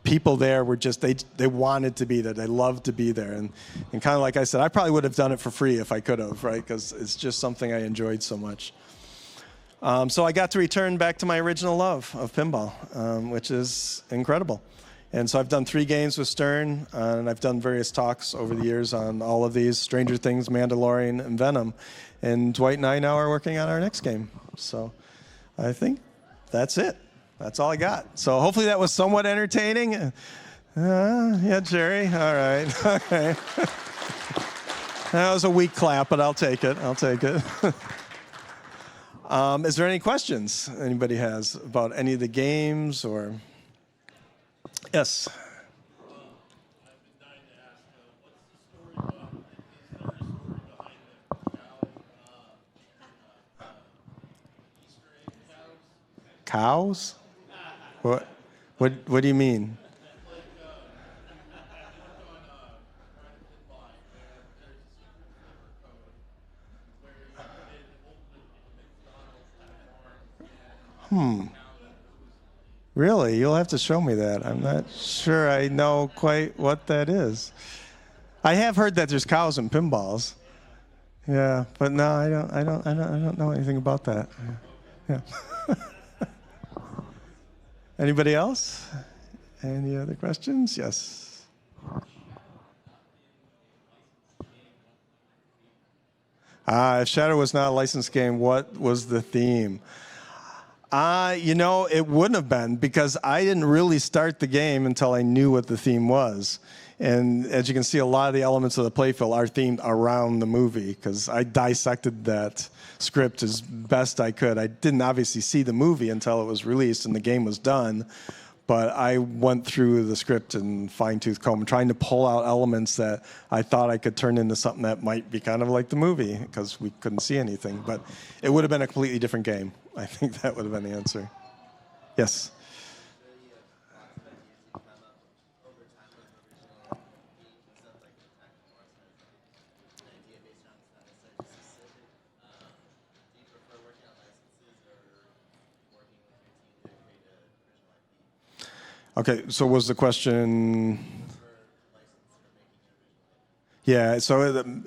People there were just, they wanted to be there. They loved to be there. And kind of like I said, I probably would have done it for free if I could have, right? Because it's just something I enjoyed so much. So I got to return back to my original love of pinball, which is incredible. And so I've done 3 games with Stern, and I've done various talks over the years on all of these, Stranger Things, Mandalorian, and Venom. And Dwight and I now are working on our next game. So I think that's it. That's all I got. So hopefully that was somewhat entertaining. Yeah, Jerry. All right. Okay. That was a weak clap, but I'll take it. I'll take it. Is there any questions anybody has about any of the games or? Yes. Cows? What do you mean? Really? You'll have to show me that. I'm not sure I know quite what that is. I have heard that there's cows in pinballs. Yeah, but no, I don't know anything about that. Yeah. Anybody else? Any other questions? Yes. If Shadow was not a licensed game, what was the theme? It wouldn't have been because I didn't really start the game until I knew what the theme was. And as you can see, a lot of the elements of the playfield are themed around the movie because I dissected that script as best I could. I didn't obviously see the movie until it was released and the game was done. But I went through the script and fine-tooth comb, trying to pull out elements that I thought I could turn into something that might be kind of like the movie, because we couldn't see anything. But it would have been a completely different game. I think that would have been the answer. Yes? Okay, so was the question... Yeah, so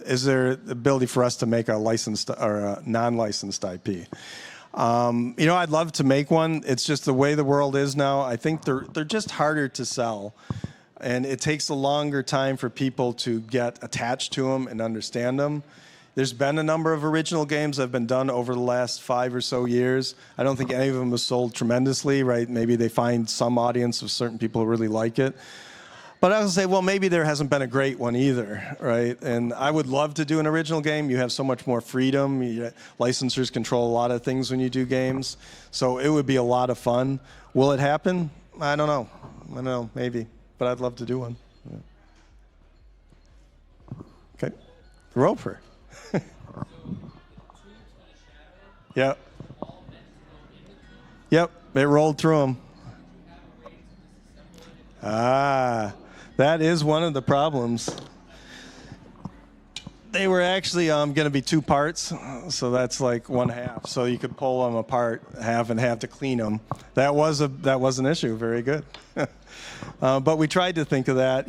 is there the ability for us to make a licensed or a non-licensed IP? I'd love to make one. It's just the way the world is now. I think they're just harder to sell. And it takes a longer time for people to get attached to them and understand them. There's been a number of original games that have been done over the last 5 or so years. I don't think any of them have sold tremendously, right? Maybe they find some audience of certain people who really like it. But I would say, well, maybe there hasn't been a great one either, right? And I would love to do an original game. You have so much more freedom. Licensors control a lot of things when you do games. So it would be a lot of fun. Will it happen? I don't know, maybe. But I'd love to do one. Yeah. Okay. Roper. Yep. Yep, it rolled through them. That is one of the problems. They were actually going to be 2 parts, so that's like 1/2. So you could pull them apart, half and half to clean them. That was an issue. Very good. But we tried to think of that.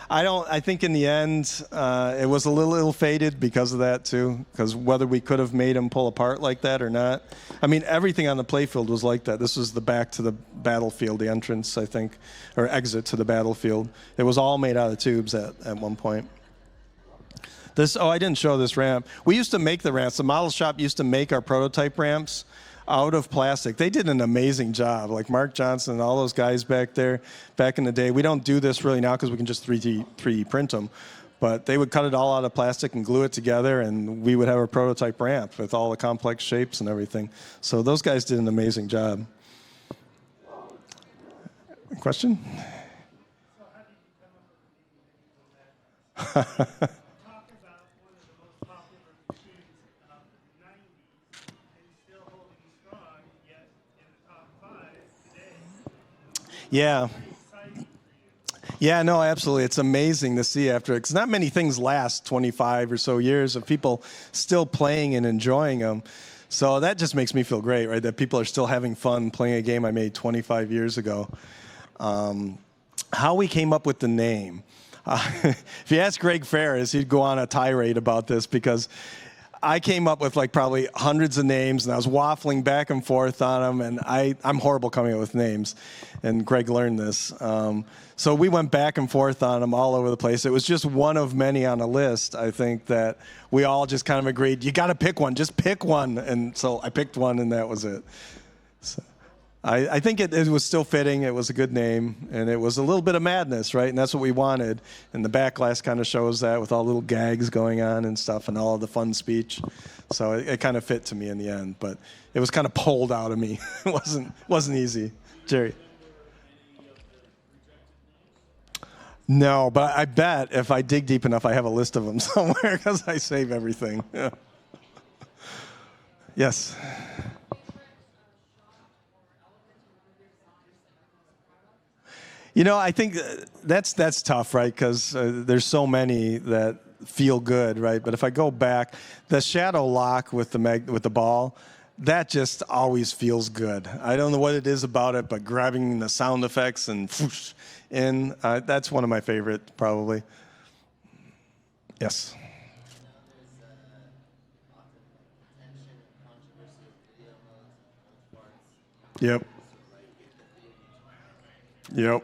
I think in the end it was a little ill-fated because of that too. Because whether we could have made them pull apart like that or not. I mean, everything on the playfield was like that. This was the back to the battlefield, the entrance, I think, or exit to the battlefield. It was all made out of tubes at one point. I didn't show this ramp. We used to make the ramps. The model shop used to make our prototype ramps out of plastic. They did an amazing job, like Mark Johnson and all those guys back there back in the day. We don't do this really now because we can just 3D print them. But they would cut it all out of plastic and glue it together, and we would have a prototype ramp with all the complex shapes and everything. So those guys did an amazing job. Question? Yeah. Yeah, no, absolutely. It's amazing to see after, because not many things last 25 or so years of people still playing and enjoying them. So that just makes me feel great, right? That people are still having fun playing a game I made 25 years ago. How we came up with the name. If you ask Greg Ferris, he'd go on a tirade about this because I came up with like probably hundreds of names, and I was waffling back and forth on them, and I'm horrible coming up with names, and Greg learned this. So we went back and forth on them all over the place. It was just one of many on a list, I think, that we all just kind of agreed, you got to pick one, just pick one. And so I picked one, and that was it. So I think it was still fitting. It was a good name, and it was a little bit of madness, right? And that's what we wanted. And the back glass kind of shows that with all the little gags going on and stuff and all of the fun speech. So it kind of fit to me in the end, but it was kind of pulled out of me. It wasn't easy. Jerry? No, but I bet if I dig deep enough, I have a list of them somewhere because I save everything. Yeah. Yes? I think that's tough, right? Because there's so many that feel good, right? But if I go back, the shadow lock with the ball, that just always feels good. I don't know what it is about it, but grabbing the sound effects and whoosh in, that's one of my favorite, probably. Yes. Yep. Yep.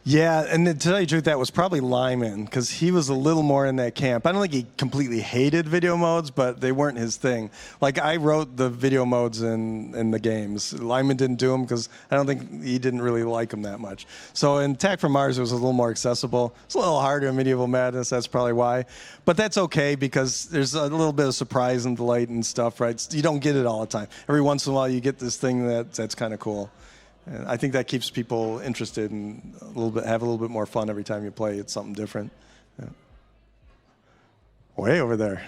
Yeah, and to tell you the truth, that was probably Lyman, because he was a little more in that camp. I don't think he completely hated video modes, but they weren't his thing. Like, I wrote the video modes in the games. Lyman didn't do them because I don't think he didn't really like them that much. So in Attack from Mars, it was a little more accessible. It's a little harder in Medieval Madness, that's probably why. But that's okay, because there's a little bit of surprise and delight and stuff, right? You don't get it all the time. Every once in a while, you get this thing that's kind of cool. And I think that keeps people interested and have a little bit more fun every time you play. It's something different. Yeah. Way over there.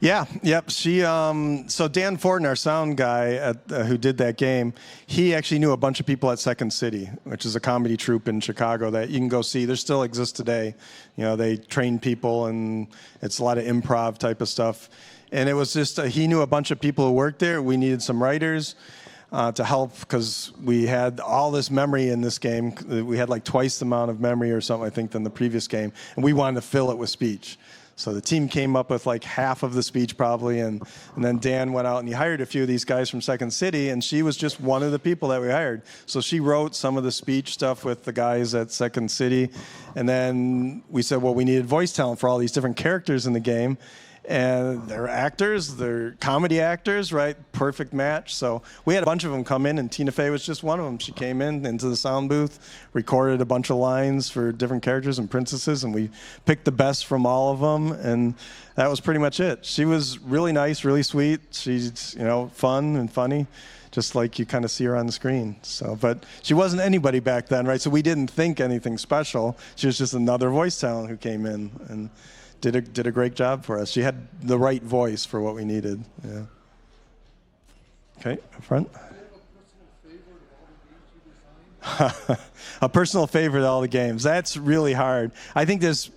Yeah, yep. So Dan Fortin, our sound guy who did that game, he actually knew a bunch of people at Second City, which is a comedy troupe in Chicago that you can go see. They still exist today. You know, they train people, and it's a lot of improv type of stuff. And it was just, he knew a bunch of people who worked there. We needed some writers to help, because we had all this memory in this game. We had like twice the amount of memory or something, I think, than the previous game. And we wanted to fill it with speech. So the team came up with like half of the speech probably, and then Dan went out and he hired a few of these guys from Second City, and she was just one of the people that we hired. So she wrote some of the speech stuff with the guys at Second City, and then we said, well, we needed voice talent for all these different characters in the game. And they're actors, they're comedy actors, right? Perfect match. So we had a bunch of them come in, and Tina Fey was just one of them. She came into the sound booth, recorded a bunch of lines for different characters and princesses, and we picked the best from all of them, and that was pretty much it. She was really nice, really sweet. She's, fun and funny, just like you kind of see her on the screen. So, but she wasn't anybody back then, right? So we didn't think anything special. She was just another voice talent who came in and did a great job for us. She had the right voice for what we needed. Yeah. Okay, up front. A personal favorite of all the games. That's really hard. I think there's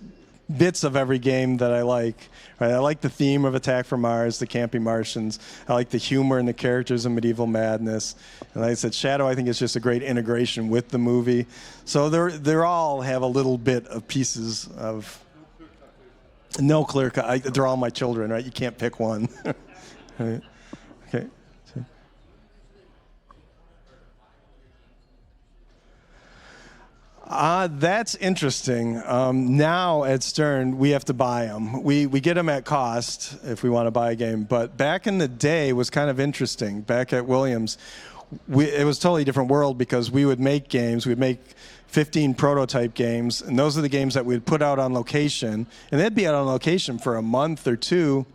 bits of every game that I like. Right? I like the theme of Attack from Mars, the camping Martians. I like the humor and the characters of Medieval Madness. And like I said, Shadow, I think, is just a great integration with the movie. So they're all have a little bit of pieces of. No clear cut. They're all my children, right? You can't pick one. Right. Okay. That's interesting. Now at Stern, we have to buy them. We get them at cost if we want to buy a game. But back in the day, it was kind of interesting. Back at Williams, it was a totally different world, because we would make games. We'd make 15 prototype games, and those are the games that we'd put out on location, and they'd be out on location for a month or two,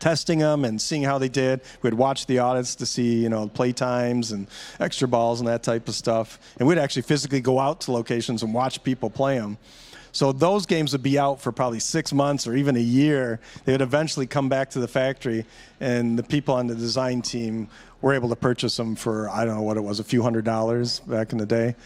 testing them and seeing how they did. We'd watch the audits to see, play times and extra balls and that type of stuff, and we'd actually physically go out to locations and watch people play them. So those games would be out for probably 6 months or even a year. They would eventually come back to the factory, and the people on the design team were able to purchase them for, I don't know what it was, a few $100s back in the day.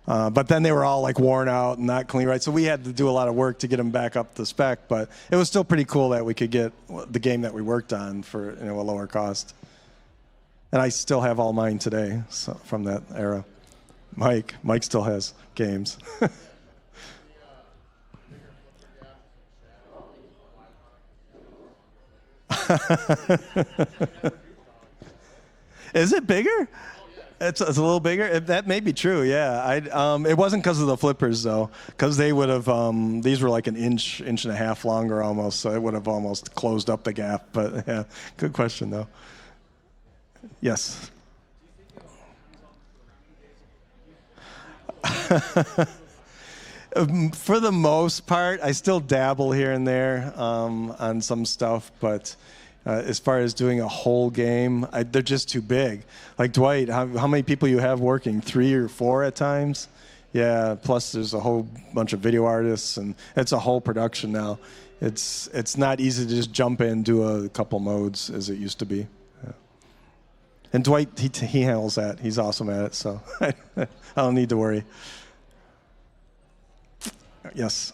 But then they were all like worn out and not clean, right? So we had to do a lot of work to get them back up to spec, but it was still pretty cool that we could get the game that we worked on for a lower cost. And I still have all mine today, so, from that era. Mike still has games. Is it bigger? It's a little bigger. That may be true. Yeah, it wasn't because of the flippers though, because they would have. These were like an inch and a half longer almost, so it would have almost closed up the gap. But yeah, good question though. Yes. For the most part, I still dabble here and there on some stuff, but. As far as doing a whole game, they're just too big. Like Dwight, how many people you have working? 3 or 4 at times? Yeah, plus there's a whole bunch of video artists, and it's a whole production now. It's not easy to just jump in and do a couple modes as it used to be. Yeah. And Dwight, he handles that. He's awesome at it, so I don't need to worry. Yes.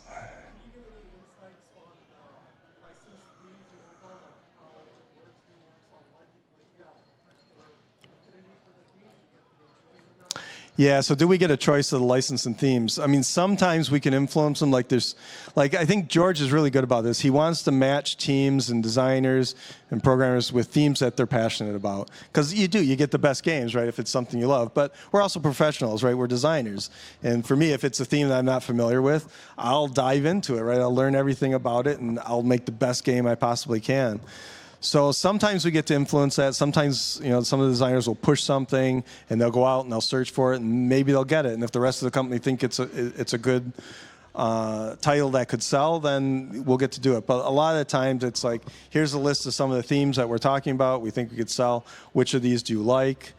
Yeah, so do we get a choice of the license and themes? I mean, sometimes we can influence them. I think George is really good about this. He wants to match teams and designers and programmers with themes that they're passionate about. Because you get the best games, right, if it's something you love. But we're also professionals, right? We're designers. And for me, if it's a theme that I'm not familiar with, I'll dive into it, right? I'll learn everything about it, and I'll make the best game I possibly can. So sometimes we get to influence that. Sometimes, some of the designers will push something, and they'll go out and they'll search for it, and maybe they'll get it. And if the rest of the company think it's a good title that could sell, then we'll get to do it. But a lot of the times, it's like, here's a list of some of the themes that we're talking about. We think we could sell. Which of these do you like?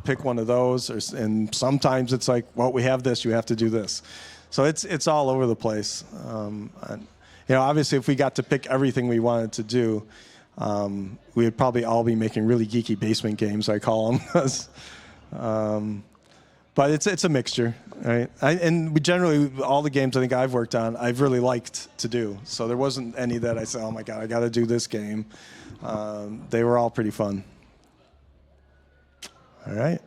Pick one of those. And sometimes it's like, well, we have this. You have to do this. So it's all over the place. Obviously, if we got to pick everything we wanted to do, we would probably all be making really geeky basement games, I call them. But it's a mixture, right? And we generally, all the games I think I've worked on, I've really liked to do. So there wasn't any that I said, oh my God, I got to do this game. They were all pretty fun. All right,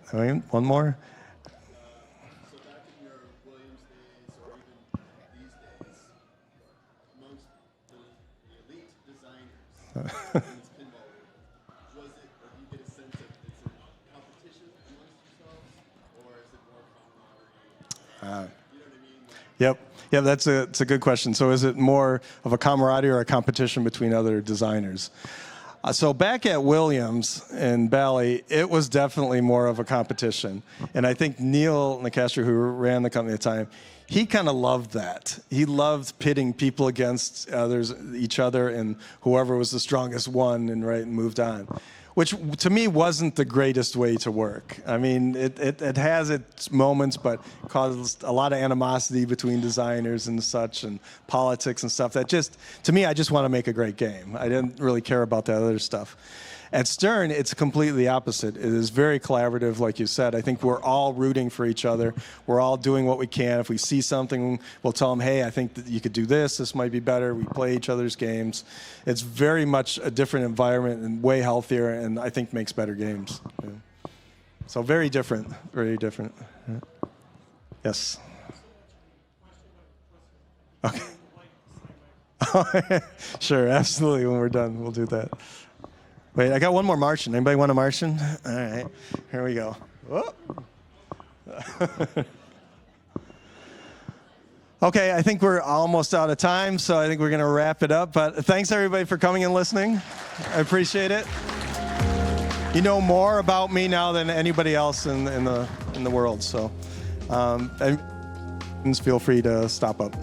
one more. So back in your Williams days, or even these days, amongst the elite designers in this pinball world, was it, or do you get a sense of, is it competition amongst yourselves, or is it more camaraderie? You know what I mean? Yep. Yeah, that's a good question. So is it more of a camaraderie or a competition between other designers? So back at Williams and Bally, it was definitely more of a competition. And I think Neil Nicastro, who ran the company at the time, he kind of loved that. He loved pitting people against each other, and whoever was the strongest won and moved on. Which to me wasn't the greatest way to work. I mean, it has its moments, but caused a lot of animosity between designers and such, and politics and stuff. To me, I just want to make a great game. I didn't really care about that other stuff. At Stern, it's completely the opposite. It is very collaborative, like you said. I think we're all rooting for each other. We're all doing what we can. If we see something, we'll tell them, hey, I think that you could do this. This might be better. We play each other's games. It's very much a different environment and way healthier, and I think makes better games. Yeah. So very different, very different. Yeah. Yes. Okay. Sure, absolutely. When we're done, we'll do that. Wait, I got one more Martian. Anybody want a Martian? All right, here we go. Okay, I think we're almost out of time, so I think we're going to wrap it up. But thanks, everybody, for coming and listening. I appreciate it. You know more about me now than anybody else in the world, so feel free to stop up.